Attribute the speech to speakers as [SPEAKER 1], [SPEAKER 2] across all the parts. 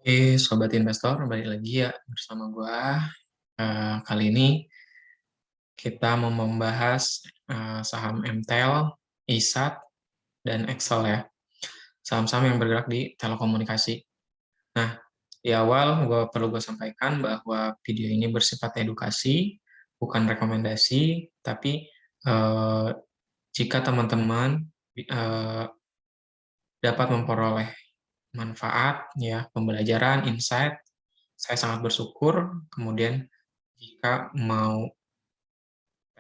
[SPEAKER 1] Oke, sobat investor, balik lagi ya bersama gua. Kali ini kita mau membahas saham MTEL, ISAT, dan Excel ya. Saham-saham yang bergerak di telekomunikasi. Nah, di awal perlu gue sampaikan bahwa video ini bersifat edukasi, bukan rekomendasi, tapi eh, jika teman-teman eh, dapat memperoleh manfaat, ya, pembelajaran, insight, saya sangat bersyukur. Kemudian jika mau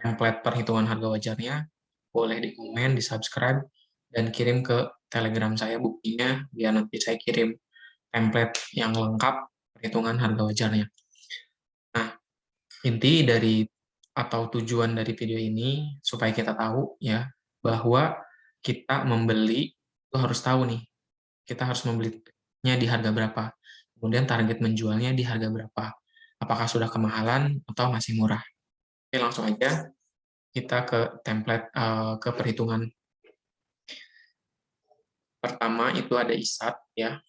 [SPEAKER 1] template perhitungan harga wajarnya, boleh di komen, di subscribe, dan kirim ke Telegram saya buktinya, biar nanti saya kirim template yang lengkap perhitungan harga wajarnya. Nah, inti dari atau tujuan dari video ini supaya kita tahu ya bahwa kita membeli itu harus tahu nih, kita harus membelinya di harga berapa. Kemudian target menjualnya di harga berapa. Apakah sudah kemahalan atau masih murah. Oke, langsung aja kita ke template ke perhitungan. Pertama itu ada ISAT ya.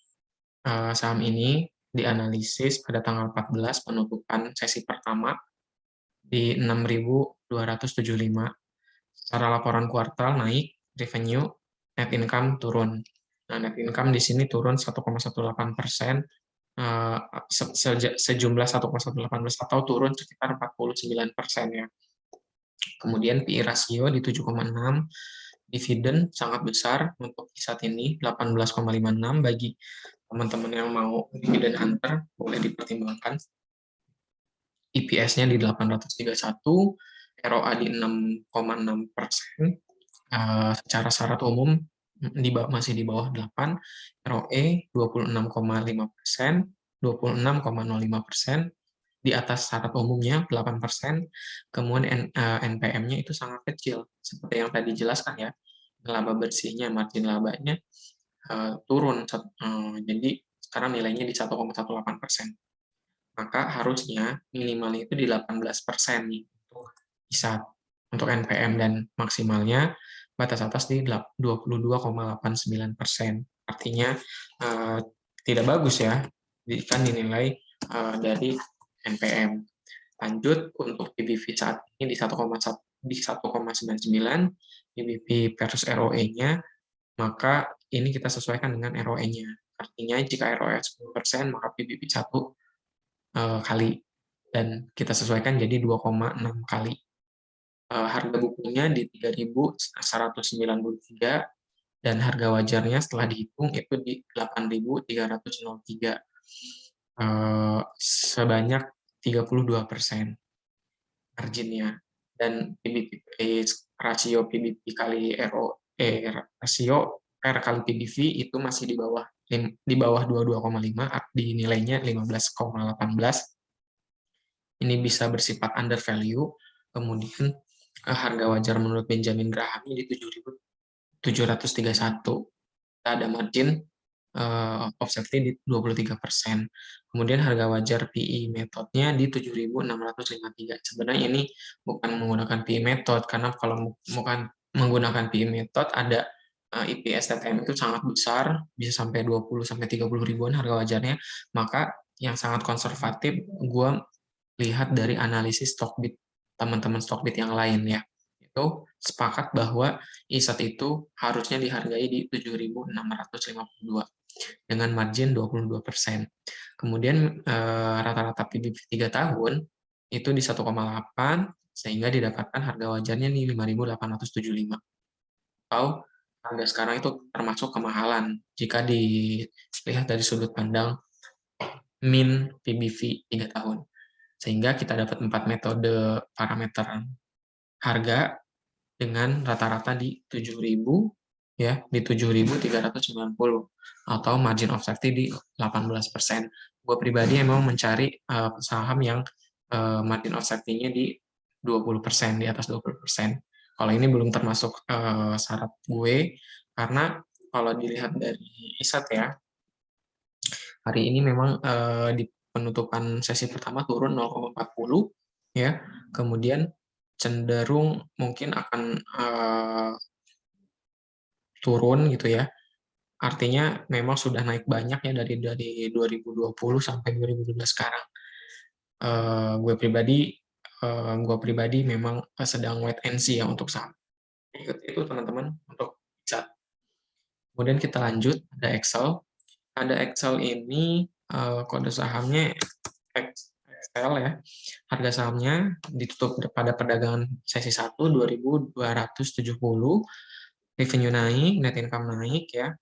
[SPEAKER 1] Saham ini dianalisis pada tanggal 14 penutupan sesi pertama di 6.275. Secara laporan kuartal naik, revenue, net income turun. Nah, net income di sini turun 1,18%, sejumlah 1,18% atau turun sekitar 49% ya. Kemudian PI rasio di 7,6, dividen sangat besar untuk saat ini 18,56. Bagi teman-teman yang mau dividen hunter boleh dipertimbangkan. EPS-nya di 831, ROA di 6,6%, secara syarat umum masih di bawah 8, ROE 26,5%, 26,05%, di atas syarat umumnya 8%, kemudian NPM-nya itu sangat kecil, seperti yang tadi dijelaskan ya, laba bersihnya, margin labanya turun, jadi sekarang nilainya di 1,18%. Maka harusnya minimalnya itu di 18% nih, untuk bisa untuk NPM, dan maksimalnya batas atas di 22,89%. Artinya tidak bagus ya, kan dinilai dari NPM. Lanjut untuk PBV saat ini di 1,99, PBV versus ROE-nya, maka ini kita sesuaikan dengan ROE-nya. Artinya jika ROE 10%, maka PBV 1 kali, dan kita sesuaikan jadi 2,6 kali. Harga bukunya di 3.193, dan harga wajarnya setelah dihitung itu di 8.303, sebanyak 32% marginnya. Dan PBV, rasio PBV kali rasio R kali PBV itu masih di bawah 22,5, di nilainya 15,18. Ini bisa bersifat under value. Kemudian harga wajar menurut Benjamin Graham di 7.731. Kita ada margin of safety di 23%. Kemudian harga wajar PE metodenya di 7.653. Sebenarnya ini bukan menggunakan PE method, karena kalau bukan menggunakan PE method ada EPS TTM itu sangat besar, bisa sampai 20-30 ribuan harga wajarnya. Maka yang sangat konservatif, gue lihat dari analisis Stockbit, teman-teman Stockbit yang lain ya, itu sepakat bahwa ISAT itu harusnya dihargai di 7.652 dengan margin 22%. Kemudian rata-rata PBV 3 tahun itu di 1,8, sehingga didapatkan harga wajarnya di 5.875. Atau harga sekarang itu termasuk kemahalan jika dilihat dari sudut pandang min PBV 3 tahun. Sehingga kita dapat 4 metode parameter harga dengan rata-rata di 7.000 ya, di 7.390, atau margin of safety di 18%. Gue pribadi emang mencari saham yang margin of safety-nya di 20%, di atas 20%. Kalau ini belum termasuk syarat gue, karena kalau dilihat dari ISAT ya, hari ini memang di penutupan sesi pertama turun 0,40 ya, kemudian cenderung mungkin akan turun gitu ya, artinya memang sudah naik banyak ya dari 2020 sampai 2012 sekarang. Gue pribadi memang sedang wait and see ya untuk saham. Itu teman-teman untuk chart. Kemudian kita lanjut, ada Excel. Ada Excel ini kode sahamnya Excel ya. Harga sahamnya ditutup pada perdagangan sesi 1 2.270, revenue naik, net income naik ya.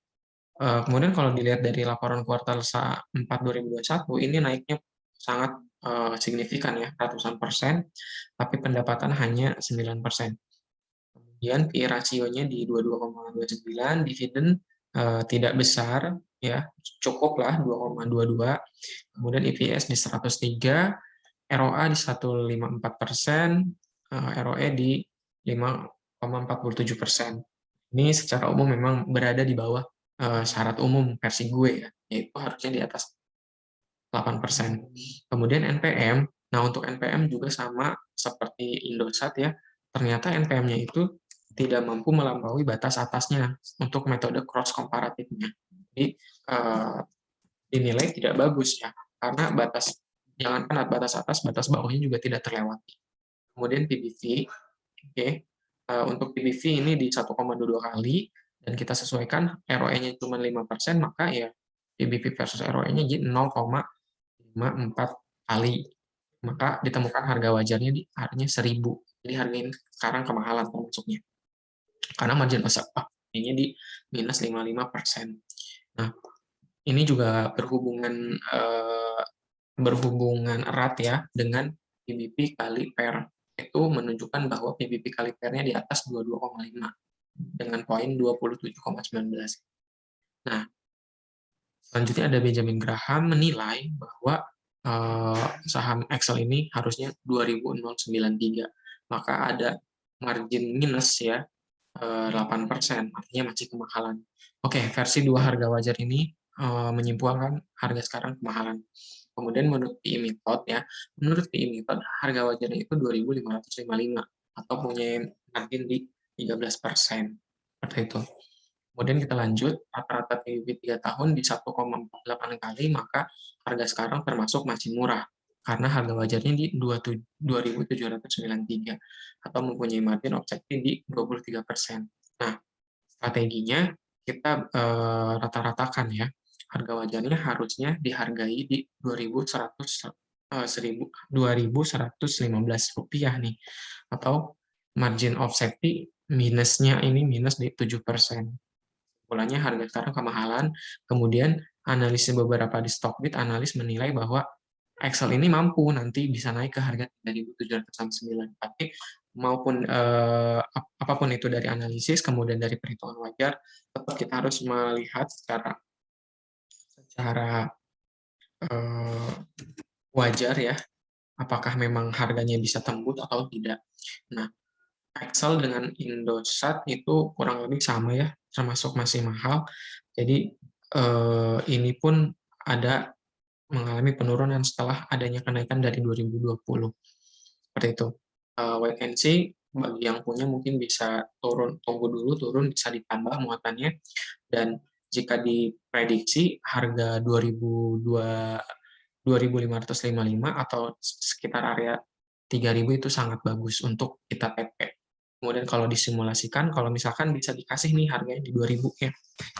[SPEAKER 1] Kemudian kalau dilihat dari laporan kuartal 4 2021 ini naiknya sangat signifikan ya, ratusan persen, tapi pendapatan hanya 9%. Kemudian PE rasionya di 22,29, dividen tidak besar ya, cukuplah 2,22. Kemudian EPS di 103, ROA di 154%, ROE di 5,47%. Ini secara umum memang berada di bawah syarat umum versi gue ya, yaitu harusnya di atas 8%. Kemudian NPM, nah untuk NPM juga sama seperti Indosat ya, ternyata NPM-nya itu tidak mampu melampaui batas atasnya untuk metode cross komparatifnya. Jadi dinilai tidak bagus ya, karena jangankan batas atas, batas bawahnya juga tidak terlewati. Kemudian PBV, oke, untuk PBV ini di 1,22 kali, dan kita sesuaikan ROE-nya cuma 5%, maka ya PBV versus ROE-nya jadi 0,54 kali. Maka ditemukan harga wajarnya di harganya 1.000. Jadi harga ini sekarang kemahalan termasuknya. Karena margin of safety-nya di minus 55%. Nah, ini juga berhubungan erat ya dengan PBV kali PER. Itu menunjukkan bahwa PBV kali PER-nya di atas 22,5 dengan poin 27,19. Nah, selanjutnya ada Benjamin Graham menilai bahwa saham Excel ini harusnya 2093. Maka ada margin minus ya 8%, artinya masih kemahalan. Oke, versi 2 harga wajar ini menyimpulkan harga sekarang kemahalan. Kemudian menurut PE Method ya, menurut PE Method harga wajarnya itu 2.555 atau punya margin di 13%. Seperti itu. Kemudian kita lanjut, rata-rata PBB 3 tahun di 1,48 kali, maka harga sekarang termasuk masih murah, karena harga wajarnya di 2.793, atau mempunyai margin of safety di 23%. Nah, strateginya kita rata-ratakan ya, harga wajarnya harusnya dihargai di 2.115 rupiah nih, atau margin of safety minusnya ini minus di 7%. Mulanya harga sekarang kemahalan, kemudian analisis beberapa di Stockbit, analis menilai bahwa Excel ini mampu nanti bisa naik ke harga 3.769. Tapi maupun apapun itu dari analisis, kemudian dari perhitungan wajar, tetap kita harus melihat secara wajar ya, apakah memang harganya bisa tembus atau tidak. Nah, Excel dengan Indosat itu kurang lebih sama ya, termasuk masih mahal. Jadi ini pun ada mengalami penurunan setelah adanya kenaikan dari 2020. Seperti itu. Wait and see, bagi yang punya mungkin bisa tunggu dulu turun, bisa ditambah muatannya. Dan jika diprediksi harga 2.555 atau sekitar area 3.000 itu sangat bagus untuk kita TP. Kemudian kalau disimulasikan, kalau misalkan bisa dikasih nih harganya di 2.000 ya,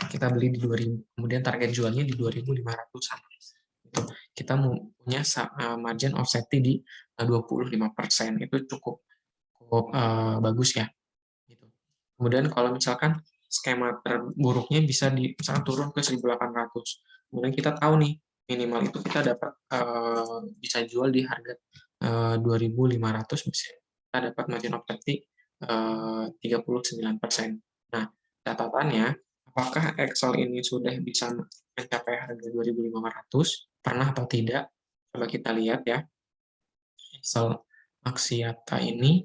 [SPEAKER 1] kita beli di 2.000, kemudian target jualnya di 2.500-an. Kita punya margin of safety di 25%, itu cukup bagus ya. Gitu. Kemudian kalau misalkan skema terburuknya bisa misalkan turun ke 1.800, kemudian kita tahu nih minimal itu kita dapat bisa jual di harga 2.500, bisa kita dapat margin of safety 39%. Nah, catatannya, apakah Excel ini sudah bisa mencapai harga 2.500? Pernah atau tidak? Coba kita lihat ya. Excel Axiata ini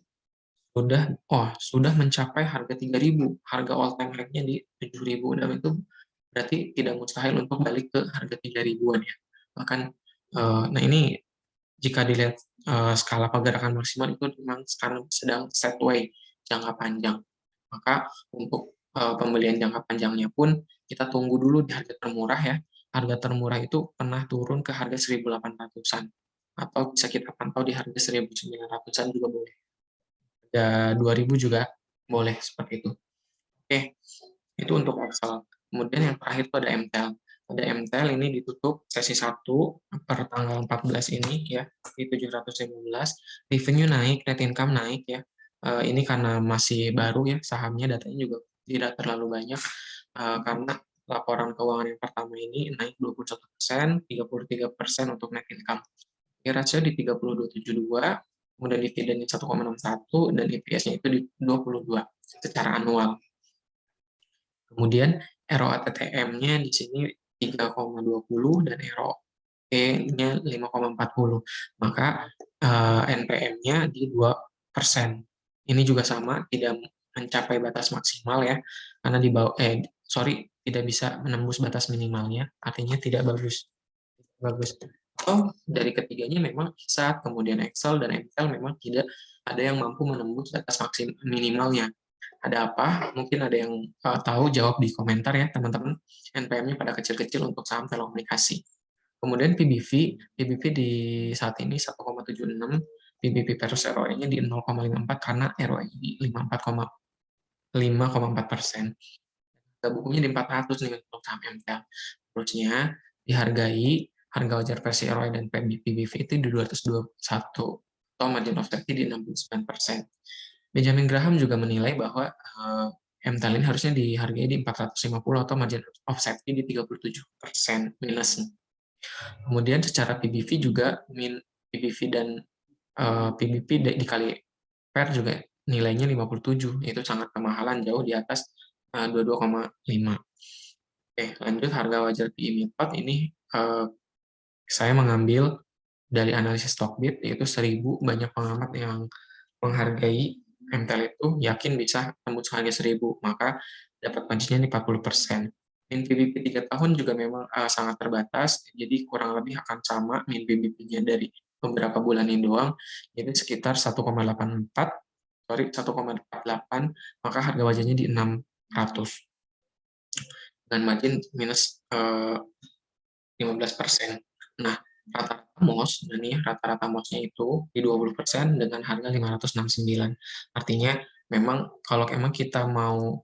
[SPEAKER 1] sudah mencapai harga 3.000, harga all time high-nya di 7.000, dan itu berarti tidak mustahil untuk balik ke harga 3.000-an ya. Bahkan, nah ini jika dilihat skala pergerakan maksimal itu memang sekarang sedang sideways jangka panjang. Maka untuk pembelian jangka panjangnya pun kita tunggu dulu di harga termurah ya. Harga termurah itu pernah turun ke harga 1.800-an atau bisa kita pantau di harga 1.900-an juga boleh. Ada 2.000 juga boleh seperti itu. Oke, itu untuk Excel. Kemudian yang terakhir itu ada MTEL. Ada MTEL ini ditutup sesi 1 per tanggal 14 ini ya, di 715. Revenue naik, net income naik ya. Ini karena masih baru ya, sahamnya datanya juga tidak terlalu banyak, karena laporan keuangan yang pertama ini naik 21%, 33% untuk net income. Rasio di 30,272, kemudian dividennya 1,61, dan EPS-nya itu di 22 secara annual. Kemudian ROA TTM-nya di sini 3,20 dan ROE-nya 5,40. Maka NPM-nya di 2%. Ini juga sama, tidak mencapai batas maksimal ya, karena di bawah tidak bisa menembus batas minimalnya, artinya tidak bagus. Atau dari ketiganya memang ISAT, kemudian Excel dan Excel memang tidak ada yang mampu menembus batas minimalnya. Ada apa? Mungkin ada yang tahu, jawab di komentar ya teman-teman. NPM-nya pada kecil-kecil untuk saham telekomunikasi. Kemudian PBV di saat ini 1,76, PBV versus ROE-nya di 0,54 karena ROE di 5,4%. Bukunya di 400 nih untuk saham MTL. Terusnya dihargai harga wajar versi ROE dan PBV itu di 221 atau margin of safety di 69%. Benjamin Graham juga menilai bahwa MTEL ini harusnya dihargai di 450 atau margin of safety di 37% minus. Kemudian secara PBV juga PBV dan PBV dikali PER juga nilainya 57, itu sangat kemahalan, jauh di atas 22,5. Oke, lanjut harga wajar PI method ini saya mengambil dari analisis Stockbit, yaitu 1.000 banyak pengamat yang menghargai MTEL itu yakin bisa tembus harga 1.000, maka dapat kuncinya di 40%. Min PBB 3 tahun juga memang sangat terbatas, jadi kurang lebih akan sama min PBB-nya dari beberapa bulan ini doang, jadi sekitar 1,48, maka harga wajarnya di 600. Dan margin minus 15%. Nah, rata-rata MOS, rata-rata MOS-nya itu di 20% dengan harga 569. Artinya memang kalau emang kita mau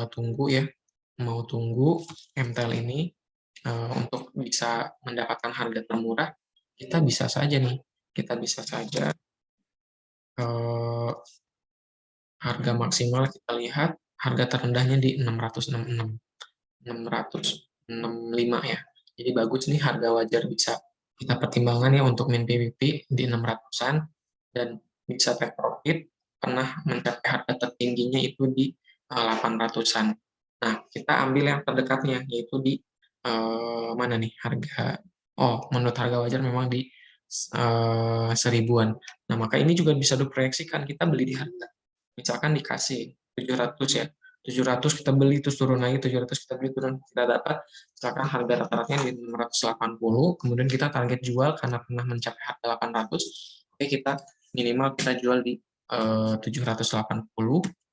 [SPEAKER 1] tunggu ya, mau tunggu MTEL ini untuk bisa mendapatkan harga termurah, kita bisa saja harga maksimal kita lihat, harga terendahnya di 666. 665 ya. Jadi bagus nih, harga wajar bisa kita pertimbangkan ya untuk min PBB di 600-an, dan bisa take profit pernah mencapai harga tertingginya itu di 800-an. Nah, kita ambil yang terdekatnya, yaitu di mana nih harga, menurut harga wajar memang di 1.000-an. Nah, maka ini juga bisa diproyeksikan, kita beli di harga, misalkan dikasih 700 ya, 700 kita beli, terus turun lagi, 700 kita beli, turun, kita dapat misalkan harga rata-ratanya di 680, kemudian kita target jual karena pernah mencapai harga 800, oke, kita minimal kita jual di 780,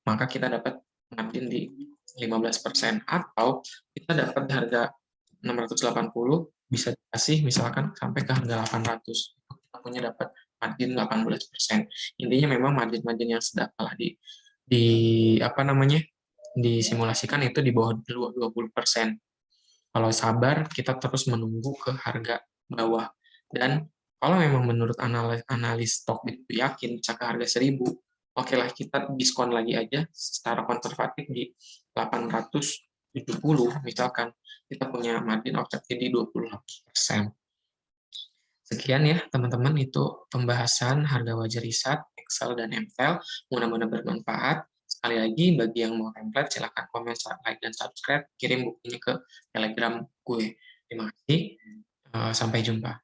[SPEAKER 1] maka kita dapat margin di 15%, atau kita dapat di harga 680 bisa dikasih misalkan sampai ke harga 800, kita punya dapat margin 18%. Intinya memang margin-margin yang sedapat lah di apa namanya, disimulasikan itu di bawah 20%. Kalau sabar, kita terus menunggu ke harga bawah. Dan kalau memang menurut analis stok itu yakin bisa ke harga 1.000, oke lah kita diskon lagi aja secara konservatif di 870 misalkan, kita punya margin of safety di 20%. Sekian ya teman-teman, itu pembahasan harga wajar ISAT, Excel, dan MTEL. Mudah-mudahan bermanfaat. Sekali lagi, bagi yang mau template, silahkan komen, like, dan subscribe. Kirim buktinya ke Telegram gue. Terima kasih. Sampai jumpa.